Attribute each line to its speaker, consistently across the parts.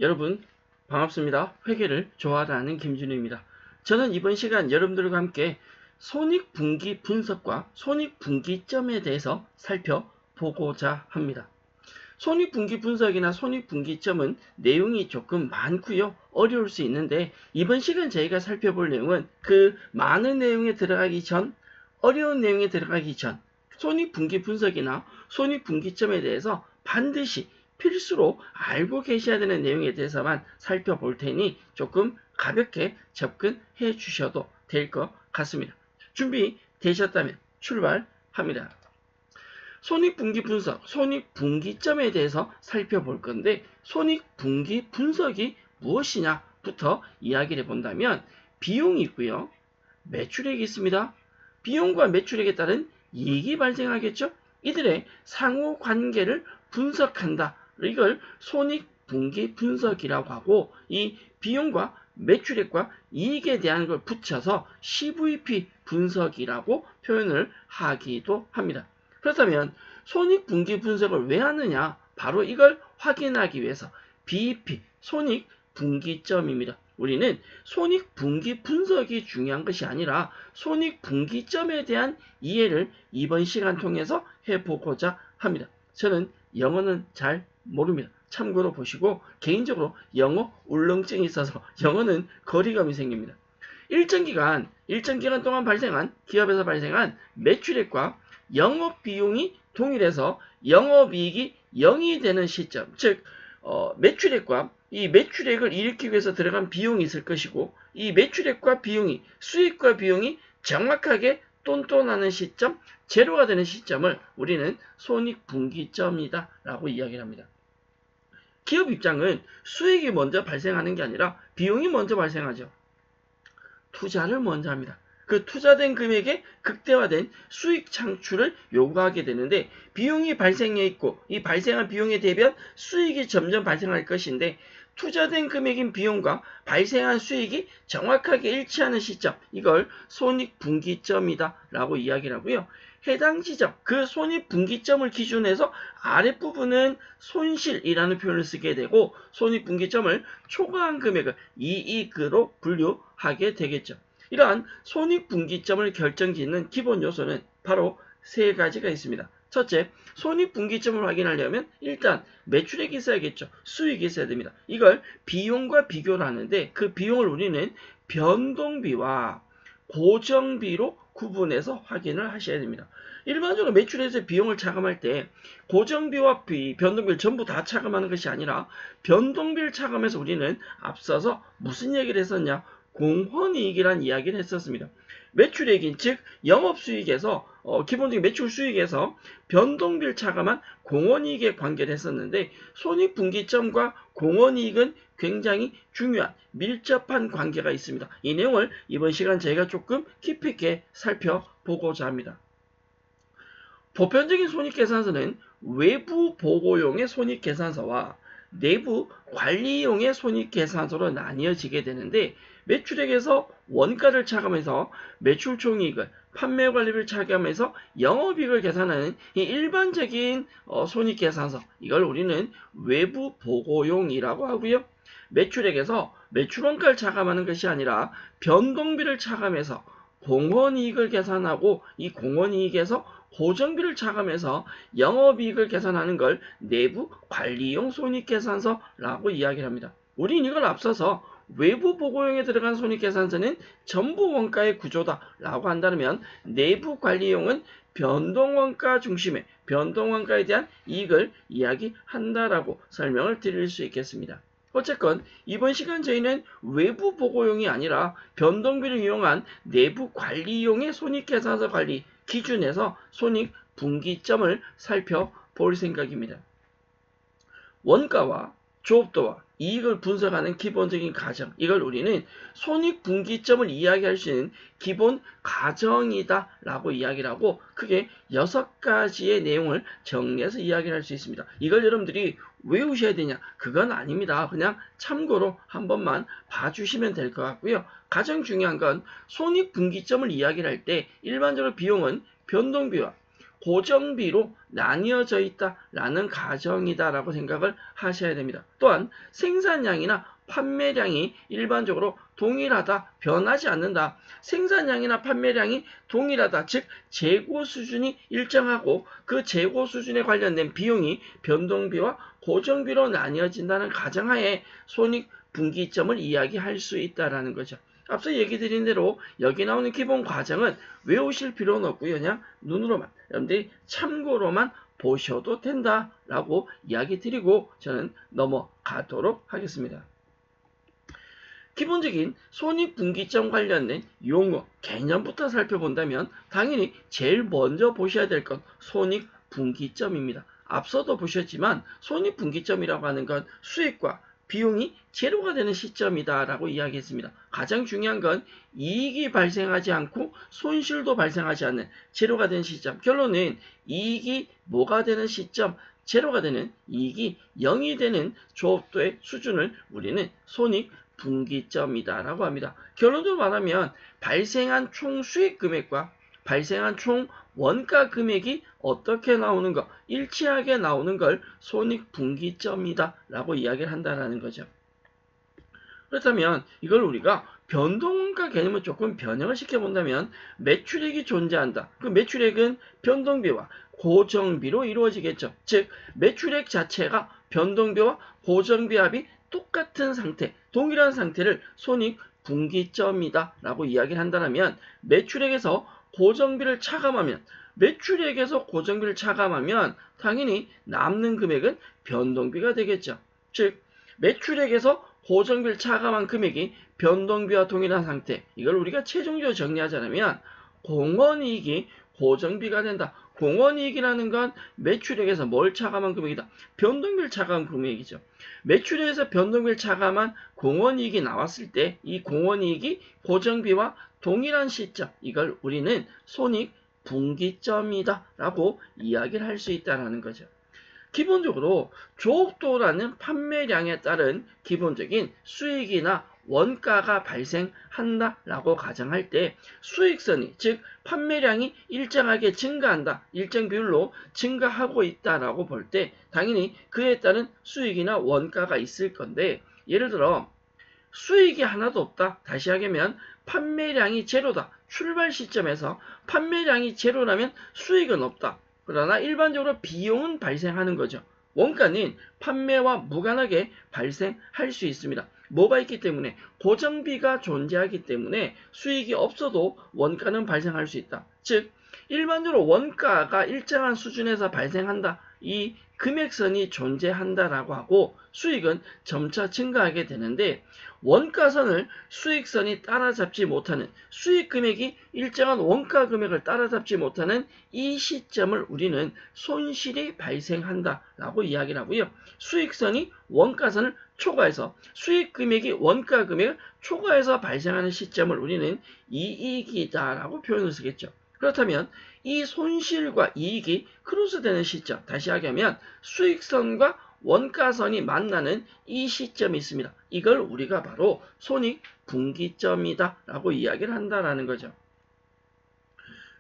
Speaker 1: 여러분 반갑습니다. 회계를 좋아하는 김준우입니다. 저는 이번 시간 여러분들과 함께 손익분기 분석과 손익분기점에 대해서 살펴보고자 합니다. 손익분기 분석이나 손익분기점은 내용이 조금 많고요. 어려울 수 있는데 이번 시간 저희가 살펴볼 내용은 그 많은 내용에 들어가기 전, 어려운 내용에 들어가기 전 손익분기 분석이나 손익분기점에 대해서 반드시 필수로 알고 계셔야 되는 내용에 대해서만 살펴볼 테니 조금 가볍게 접근해 주셔도 될 것 같습니다. 준비되셨다면 출발합니다. 손익분기 분석, 손익분기점에 대해서 살펴볼 건데 손익분기 분석이 무엇이냐부터 이야기를 해본다면 비용이 있고요. 매출액이 있습니다. 비용과 매출액에 따른 이익이 발생하겠죠. 이들의 상호 관계를 분석한다. 이걸 손익분기 분석이라고 하고 이 비용과 매출액과 이익에 대한 걸 붙여서 CVP 분석이라고 표현을 하기도 합니다. 그렇다면 손익분기 분석을 왜 하느냐? 바로 이걸 확인하기 위해서 BEP, 손익분기점입니다. 우리는 손익분기 분석이 중요한 것이 아니라 손익분기점에 대한 이해를 이번 시간 통해서 해보고자 합니다. 저는 영어는 잘 모릅니다. 참고로 보시고 개인적으로 영어 울렁증이 있어서 영어는 거리감이 생깁니다. 일정 기간 동안 발생한 기업에서 발생한 매출액과 영업비용이 동일해서 영업이익이 0이 되는 시점, 즉 매출액과 이 매출액을 일으키기 위해서 들어간 비용이 있을 것이고 이 매출액과 비용이 수익과 비용이 정확하게 똔똔하는 시점, 제로가 되는 시점을 우리는 손익분기점이다 라고 이야기를 합니다. 기업 입장은 수익이 먼저 발생하는 게 아니라 비용이 먼저 발생하죠. 투자를 먼저 합니다. 그 투자된 금액의 극대화된 수익 창출을 요구하게 되는데 비용이 발생해 있고 이 발생한 비용에 대비한 수익이 점점 발생할 것인데 투자된 금액인 비용과 발생한 수익이 정확하게 일치하는 시점, 이걸 손익분기점이다 라고 이야기를 하고요. 해당 지점, 그 손익분기점을 기준해서 아랫부분은 손실이라는 표현을 쓰게 되고 손익분기점을 초과한 금액을 이익으로 분류하게 되겠죠. 이러한 손익분기점을 결정짓는 기본 요소는 바로 세 가지가 있습니다. 첫째, 손익분기점을 확인하려면 일단 매출액이 있어야겠죠. 수익이 있어야 됩니다. 이걸 비용과 비교를 하는데 그 비용을 우리는 변동비와 고정비로 구분해서 확인을 하셔야 됩니다. 일반적으로 매출에서 비용을 차감할 때 고정비와 변동비를 전부 다 차감하는 것이 아니라 변동비를 차감해서 우리는 앞서서 무슨 얘기를 했었냐? 공헌이익이라는 이야기를 했었습니다. 매출액인 즉 영업수익에서 기본적인 매출 수익에서 변동비를 차감한 공헌이익에 관계를 했었는데 손익분기점과 공헌이익은 굉장히 중요한 밀접한 관계가 있습니다. 이 내용을 이번 시간 저희가 조금 깊이 있게 살펴보고자 합니다. 보편적인 손익계산서는 외부 보고용의 손익계산서와 내부 관리용의 손익계산서로 나뉘어지게 되는데 매출액에서 원가를 차감해서 매출총이익을 판매관리비를 차감해서 영업이익을 계산하는 이 일반적인 손익계산서, 이걸 우리는 외부 보고용이라고 하고요. 매출액에서 매출원가를 차감하는 것이 아니라 변동비를 차감해서 공헌이익을 계산하고 이 공헌이익에서 고정비를 차감해서 영업이익을 계산하는 걸 내부 관리용 손익계산서라고 이야기를 합니다. 우리는 이걸 앞서서 외부 보고용에 들어간 손익계산서는 전부 원가의 구조다라고 한다면 내부 관리용은 변동원가 중심의 변동원가에 대한 이익을 이야기한다라고 설명을 드릴 수 있겠습니다. 어쨌건 이번 시간 저희는 외부 보고용이 아니라 변동비를 이용한 내부 관리용의 손익계산서 관리 기준에서 손익분기점을 살펴볼 생각입니다. 원가와 조업도와 이익을 분석하는 기본적인 가정, 이걸 우리는 손익분기점을 이야기할 수 있는 기본 가정이다 라고 이야기를 하고 크게 6가지의 내용을 정리해서 이야기를 할 수 있습니다. 이걸 여러분들이 외우셔야 되냐? 그건 아닙니다. 그냥 참고로 한 번만 봐주시면 될 것 같고요. 가장 중요한 건 손익분기점을 이야기를 할 때 일반적으로 비용은 변동비와 고정비로 나뉘어져 있다라는 가정이다라고 생각을 하셔야 됩니다. 또한 생산량이나 판매량이 일반적으로 동일하다, 변하지 않는다. 생산량이나 판매량이 동일하다, 즉 재고 수준이 일정하고 그 재고 수준에 관련된 비용이 변동비와 고정비로 나뉘어진다는 가정하에 손익분기점을 이야기할 수 있다라는 거죠. 앞서 얘기 드린 대로 여기 나오는 기본 과정은 외우실 필요는 없고요. 그냥 눈으로만 여러분들이 참고로만 보셔도 된다라고 이야기 드리고 저는 넘어가도록 하겠습니다. 기본적인 손익분기점 관련된 용어, 개념부터 살펴본다면 당연히 제일 먼저 보셔야 될 건 손익분기점입니다. 앞서도 보셨지만 손익분기점이라고 하는 건 수익과 비용이 제로가 되는 시점이다 라고 이야기했습니다. 가장 중요한 건 이익이 발생하지 않고 손실도 발생하지 않는 제로가 되는 시점. 결론은 이익이 뭐가 되는 시점? 제로가 되는, 이익이 0이 되는 조업도의 수준을 우리는 손익분기점이다 라고 합니다. 결론적으로 말하면 발생한 총 수익 금액과 발생한 총 원가 금액이 어떻게 나오는 것, 일치하게 나오는 걸 손익분기점이다 라고 이야기를 한다는 거죠. 그렇다면 이걸 우리가 변동원가 개념을 조금 변형을 시켜본다면 매출액이 존재한다. 그 매출액은 변동비와 고정비로 이루어지겠죠. 즉 매출액 자체가 변동비와 고정비 합이 똑같은 상태, 동일한 상태를 손익분기점이다 라고 이야기를 한다면 매출액에서 고정비를 차감하면 당연히 남는 금액은 변동비가 되겠죠. 즉 매출액에서 고정비를 차감한 금액이 변동비와 동일한 상태, 이걸 우리가 최종적으로 정리하자면 공원이익이 고정비가 된다. 공원이익이라는 건 매출액에서 뭘 차감한 금액이다? 변동비를 차감한 금액이죠. 매출액에서 변동비를 차감한 공원이익이 나왔을 때 이 공원이익이 고정비와 동일한 시점, 이걸 우리는 손익분기점이다 라고 이야기를 할 수 있다는 거죠. 기본적으로 조업도라는 판매량에 따른 기본적인 수익이나 원가가 발생한다라고 가정할 때 수익선이, 즉 판매량이 일정하게 증가한다, 일정 비율로 증가하고 있다라고 볼 때 당연히 그에 따른 수익이나 원가가 있을 건데, 예를 들어 수익이 하나도 없다, 다시 하면 판매량이 제로다. 출발 시점에서 판매량이 제로라면 수익은 없다. 그러나 일반적으로 비용은 발생하는 거죠. 원가는 판매와 무관하게 발생할 수 있습니다. 뭐가 있기 때문에? 고정비가 존재하기 때문에 수익이 없어도 원가는 발생할 수 있다. 즉 일반적으로 원가가 일정한 수준에서 발생한다. 이 금액선이 존재한다라고 하고 수익은 점차 증가하게 되는데, 원가선을 수익선이 따라잡지 못하는, 수익 금액이 일정한 원가 금액을 따라잡지 못하는 이 시점을 우리는 손실이 발생한다라고 이야기를 하고요. 수익선이 원가선을 초과해서, 수익 금액이 원가 금액을 초과해서 발생하는 시점을 우리는 이익이다라고 표현을 쓰겠죠. 그렇다면 이 손실과 이익이 크로스되는 시점, 다시 하면 수익선과 원가선이 만나는 이 시점이 있습니다. 이걸 우리가 바로 손익분기점이다 라고 이야기를 한다는 거죠.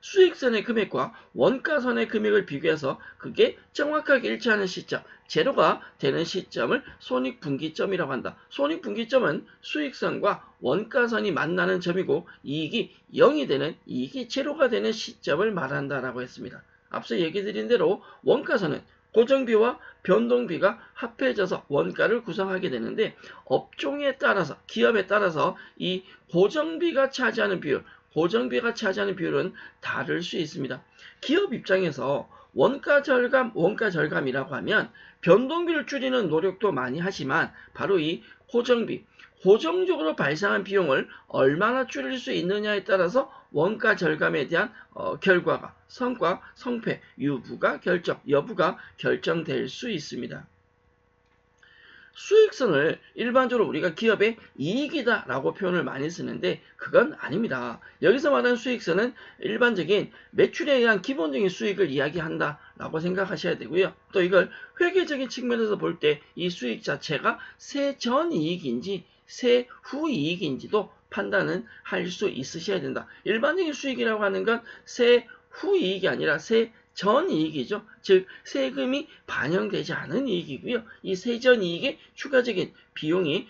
Speaker 1: 수익선의 금액과 원가선의 금액을 비교해서 그게 정확하게 일치하는 시점, 제로가 되는 시점을 손익분기점이라고 한다. 손익분기점은 수익선과 원가선이 만나는 점이고 이익이 0이 되는, 이익이 제로가 되는 시점을 말한다라고 했습니다. 앞서 얘기 드린 대로 원가선은 고정비와 변동비가 합해져서 원가를 구성하게 되는데, 업종에 따라서, 기업에 따라서 이 고정비가 차지하는 비율, 고정비가 차지하는 비율은 다를 수 있습니다. 기업 입장에서 원가 절감이라고 하면 변동비를 줄이는 노력도 많이 하지만 바로 이 고정비, 고정적으로 발생한 비용을 얼마나 줄일 수 있느냐에 따라서 원가 절감에 대한 결과가, 성과, 성패, 여부가 결정될 수 있습니다. 수익선을 일반적으로 우리가 기업의 이익이다 라고 표현을 많이 쓰는데 그건 아닙니다. 여기서 말하는 수익선은 일반적인 매출에 의한 기본적인 수익을 이야기한다 라고 생각하셔야 되고요. 또 이걸 회계적인 측면에서 볼 때 이 수익 자체가 세전 이익인지 세후 이익인지도 판단은 할 수 있으셔야 된다. 일반적인 수익이라고 하는 건 세후 이익이 아니라 세 전 이익이죠. 즉 세금이 반영되지 않은 이익이고요. 이 세전 이익의 추가적인 비용이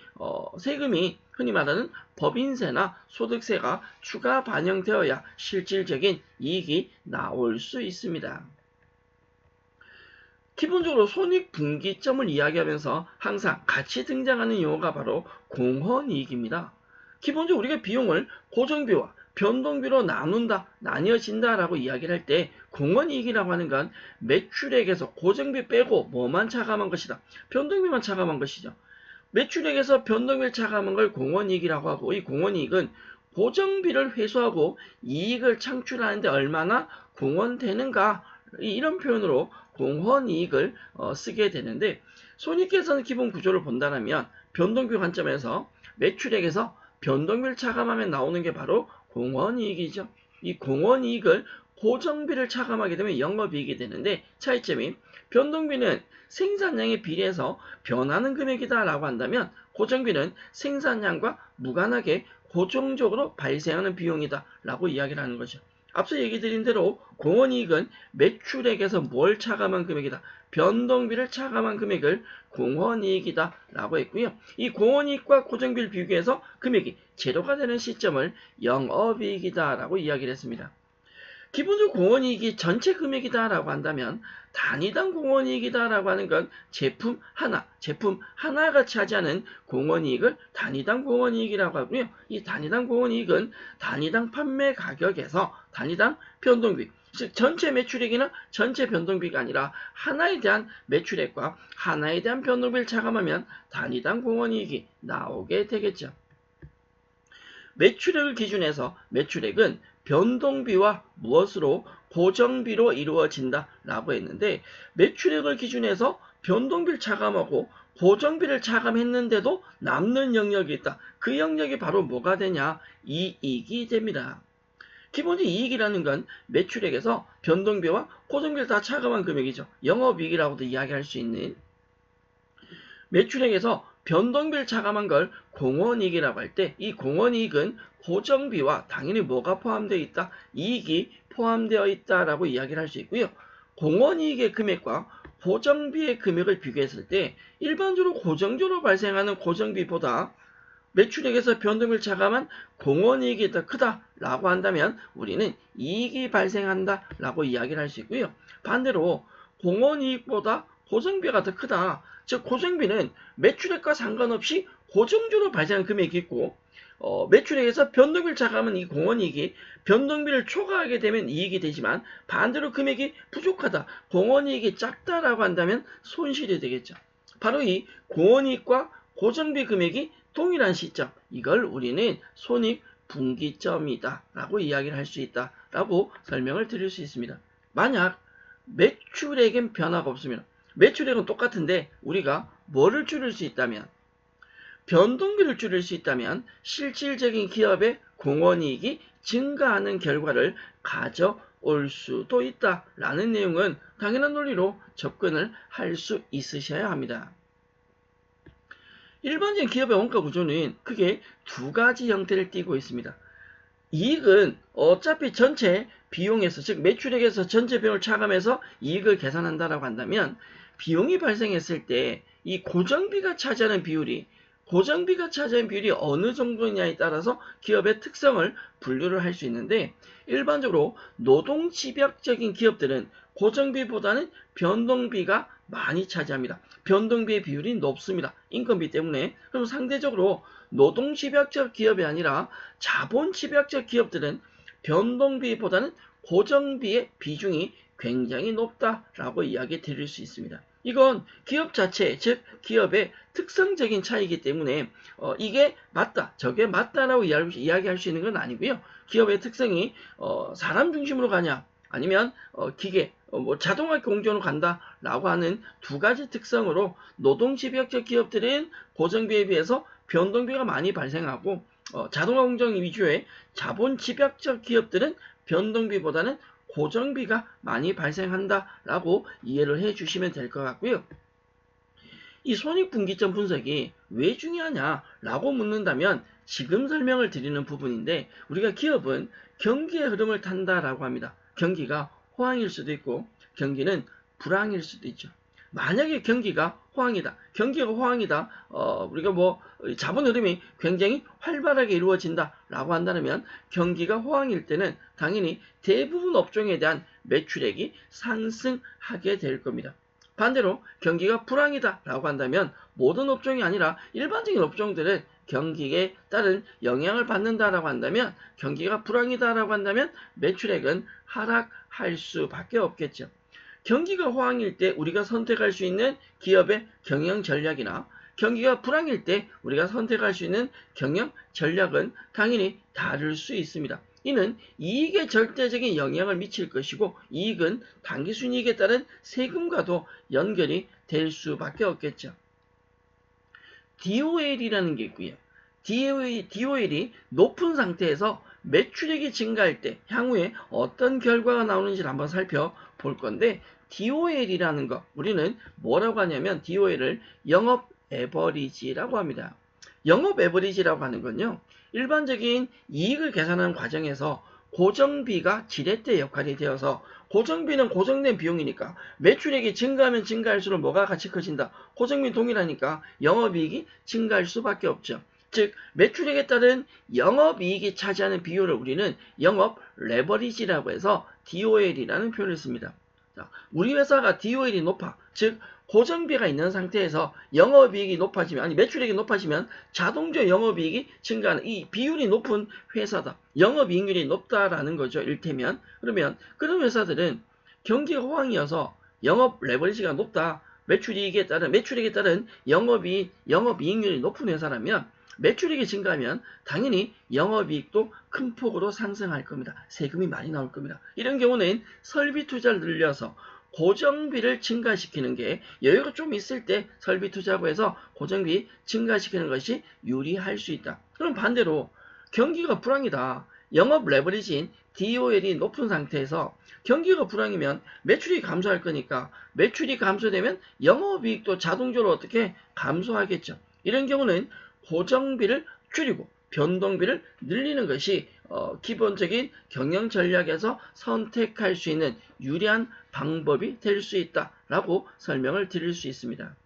Speaker 1: 세금이 흔히 말하는 법인세나 소득세가 추가 반영되어야 실질적인 이익이 나올 수 있습니다. 기본적으로 손익분기점을 이야기하면서 항상 같이 등장하는 용어가 바로 공헌이익입니다. 기본적으로 우리가 비용을 고정비와 변동비로 나뉘어진다 라고 이야기를 할 때 공헌이익이라고 하는 건 매출액에서 고정비 빼고 뭐만 차감한 것이다. 변동비만 차감한 것이죠. 매출액에서 변동비를 차감한 걸 공헌이익이라고 하고, 이 공헌이익은 고정비를 회수하고 이익을 창출하는데 얼마나 공헌되는가, 이런 표현으로 공헌이익을 쓰게 되는데, 손익계산 기본 구조를 본다면 변동비 관점에서 매출액에서 변동비를 차감하면 나오는 게 바로 공헌이익이죠. 이 공헌이익을 고정비를 차감하게 되면 영업이익이 되는데, 차이점이 변동비는 생산량에 비례해서 변하는 금액이다 라고 한다면, 고정비는 생산량과 무관하게 고정적으로 발생하는 비용이다 라고 이야기를 하는 거죠. 앞서 얘기 드린 대로 공헌이익은 매출액에서 뭘 차감한 금액이다. 변동비를 차감한 금액을 공헌이익이다 라고 했고요. 이 공헌이익과 고정비를 비교해서 금액이 제로가 되는 시점을 영업이익이다 라고 이야기를 했습니다. 기본적으로 공헌이익이 전체 금액이다 라고 한다면 단위당 공헌이익이다 라고 하는 건 제품 하나가 차지하는 공헌이익을 단위당 공헌이익이라고 하고요. 이 단위당 공헌이익은 단위당 판매 가격에서 단위당 변동비, 즉 전체 매출액이나 전체 변동비가 아니라 하나에 대한 매출액과 하나에 대한 변동비를 차감하면 단위당 공헌이익이 나오게 되겠죠. 매출액을 기준해서 매출액은 변동비와 무엇으로 고정비로 이루어진다 라고 했는데, 매출액을 기준해서 변동비를 차감하고 고정비를 차감했는데도 남는 영역이 있다. 그 영역이 바로 뭐가 되냐? 이익이 됩니다. 기본적으로 이익이라는 건 매출액에서 변동비와 고정비를 다 차감한 금액이죠. 영업이익이라고도 이야기할 수 있는, 매출액에서 변동비를 차감한 걸 공헌이익이라고 할 때, 이 공헌이익은 고정비와 당연히 뭐가 포함되어 있다? 이익이 포함되어 있다라고 이야기를 할 수 있고요. 공헌이익의 금액과 고정비의 금액을 비교했을 때 일반적으로 고정적으로 발생하는 고정비보다 매출액에서 변동비를 차감한 공헌이익이 더 크다라고 한다면 우리는 이익이 발생한다 라고 이야기를 할 수 있고요. 반대로 공헌이익보다 고정비가 더 크다. 즉 고정비는 매출액과 상관없이 고정적으로 발생한 금액이 있고, 매출액에서 변동비를 차감하면 이 공헌이익이 변동비를 초과하게 되면 이익이 되지만, 반대로 금액이 부족하다, 공헌이익이 작다라고 한다면 손실이 되겠죠. 바로 이 공헌이익과 고정비 금액이 동일한 시점, 이걸 우리는 손익분기점이다 라고 이야기를 할 수 있다 라고 설명을 드릴 수 있습니다. 만약 매출액엔 변화가 없으면, 매출액은 똑같은데 우리가 뭐를 줄일 수 있다면, 변동비를 줄일 수 있다면 실질적인 기업의 공헌이익이 증가하는 결과를 가져올 수도 있다라는 내용은 당연한 논리로 접근을 할 수 있으셔야 합니다. 일반적인 기업의 원가 구조는 크게 두 가지 형태를 띠고 있습니다. 이익은 어차피 전체 비용에서, 즉 매출액에서 전체 비용을 차감해서 이익을 계산한다라고 한다면, 비용이 발생했을 때 이 고정비가 차지하는 비율이 어느 정도냐에 따라서 기업의 특성을 분류를 할 수 있는데, 일반적으로 노동집약적인 기업들은 고정비보다는 변동비가 많이 차지합니다. 변동비의 비율이 높습니다. 인건비 때문에. 그럼 상대적으로 노동집약적 기업이 아니라 자본집약적 기업들은 변동비보다는 고정비의 비중이 굉장히 높다라고 이야기 드릴 수 있습니다. 이건 기업 자체, 즉 기업의 특성적인 차이이기 때문에 이게 맞다, 저게 맞다라고 이야기할 수 있는 건 아니고요. 기업의 특성이 사람 중심으로 가냐, 아니면 기계, 자동화 공정으로 간다라고 하는 두 가지 특성으로 노동집약적 기업들은 고정비에 비해서 변동비가 많이 발생하고, 자동화 공정 위주의 자본집약적 기업들은 변동비보다는 고정비가 많이 발생한다라고 이해를 해주시면 될 것 같고요. 이 손익분기점 분석이 왜 중요하냐라고 묻는다면 지금 설명을 드리는 부분인데, 우리가 기업은 경기의 흐름을 탄다라고 합니다. 경기가 호황일 수도 있고 경기는 불황일 수도 있죠. 만약에 경기가 호황이다. 경기가 호황이다. 우리가 뭐 자본 흐름이 굉장히 활발하게 이루어진다라고 한다면 경기가 호황일 때는 당연히 대부분 업종에 대한 매출액이 상승하게 될 겁니다. 반대로 경기가 불황이다라고 한다면 모든 업종이 아니라 일반적인 업종들은 경기에 따른 영향을 받는다라고 한다면 경기가 불황이다라고 한다면 매출액은 하락할 수밖에 없겠죠. 경기가 호황일 때 우리가 선택할 수 있는 기업의 경영 전략이나 경기가 불황일 때 우리가 선택할 수 있는 경영 전략은 당연히 다를 수 있습니다. 이는 이익에 절대적인 영향을 미칠 것이고 이익은 당기순이익에 따른 세금과도 연결이 될 수밖에 없겠죠. DOL이라는 게 있고요. DOL이 높은 상태에서 매출액이 증가할 때 향후에 어떤 결과가 나오는지를 한번 살펴볼 건데 DOL이라는 거 우리는 뭐라고 하냐면 DOL을 영업 에버리지라고 합니다. 영업 에버리지라고 하는 건요. 일반적인 이익을 계산하는 과정에서 고정비가 지렛대 역할이 되어서 고정비는 고정된 비용이니까 매출액이 증가하면 증가할수록 뭐가 같이 커진다. 고정비 동일하니까 영업이익이 증가할 수밖에 없죠. 즉 매출액에 따른 영업이익이 차지하는 비율을 우리는 영업 레버리지라고 해서 DOL이라는 표현을 씁니다. 자, 우리 회사가 DOL이 높아. 즉 고정비가 있는 상태에서 영업이익이 높아지면 아니 매출액이 높아지면 자동적으로 영업이익이 증가하는 이 비율이 높은 회사다. 영업이익률이 높다라는 거죠. 일테면 그러면 그런 회사들은 경기가 호황이어서 영업 레버리지가 높다. 매출액에 따른 영업이익률이 높은 회사라면 매출액이 증가하면 당연히 영업이익도 큰 폭으로 상승할 겁니다. 세금이 많이 나올 겁니다. 이런 경우는 설비 투자를 늘려서 고정비를 증가시키는 게 여유가 좀 있을 때 설비 투자고 해서 고정비 증가시키는 것이 유리할 수 있다. 그럼 반대로 경기가 불황이다. 영업 레버리지인 DOL이 높은 상태에서 경기가 불황이면 매출이 감소할 거니까 매출이 감소되면 영업이익도 자동적으로 어떻게 감소하겠죠. 이런 경우는 고정비를 줄이고 변동비를 늘리는 것이 기본적인 경영 전략에서 선택할 수 있는 유리한 방법이 될 수 있다라고 설명을 드릴 수 있습니다.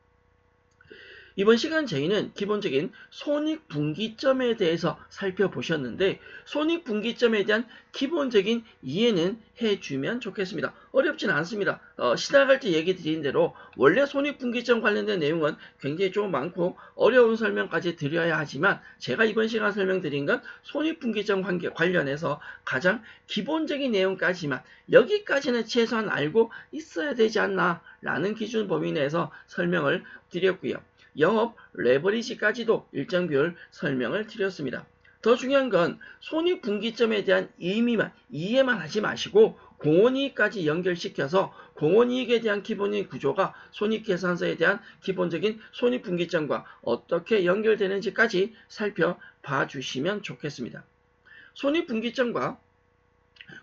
Speaker 1: 이번 시간 저희는 기본적인 손익분기점에 대해서 살펴보셨는데 손익분기점에 대한 기본적인 이해는 해주면 좋겠습니다. 어렵진 않습니다. 시작할 때 얘기 드린 대로 원래 손익분기점 관련된 내용은 굉장히 좀 많고 어려운 설명까지 드려야 하지만 제가 이번 시간 설명드린 건 손익분기점 관련해서 가장 기본적인 내용까지만 여기까지는 최소한 알고 있어야 되지 않나 라는 기준 범위 내에서 설명을 드렸고요. 영업 레버리지까지도 일정 비율 설명을 드렸습니다. 더 중요한 건 손익분기점에 대한 이해만 하지 마시고 공원이익까지 연결시켜서 공원이익에 대한 기본이익 구조가 손익계산서에 대한 기본적인 손익분기점과 어떻게 연결되는지까지 살펴봐 주시면 좋겠습니다. 손익분기점과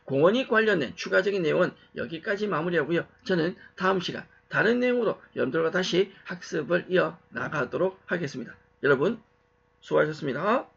Speaker 1: 공원이익 관련된 추가적인 내용은 여기까지 마무리하고요. 저는 다음 시간 다른 내용으로 여러분들과 다시 학습을 이어나가도록 하겠습니다. 여러분 수고하셨습니다.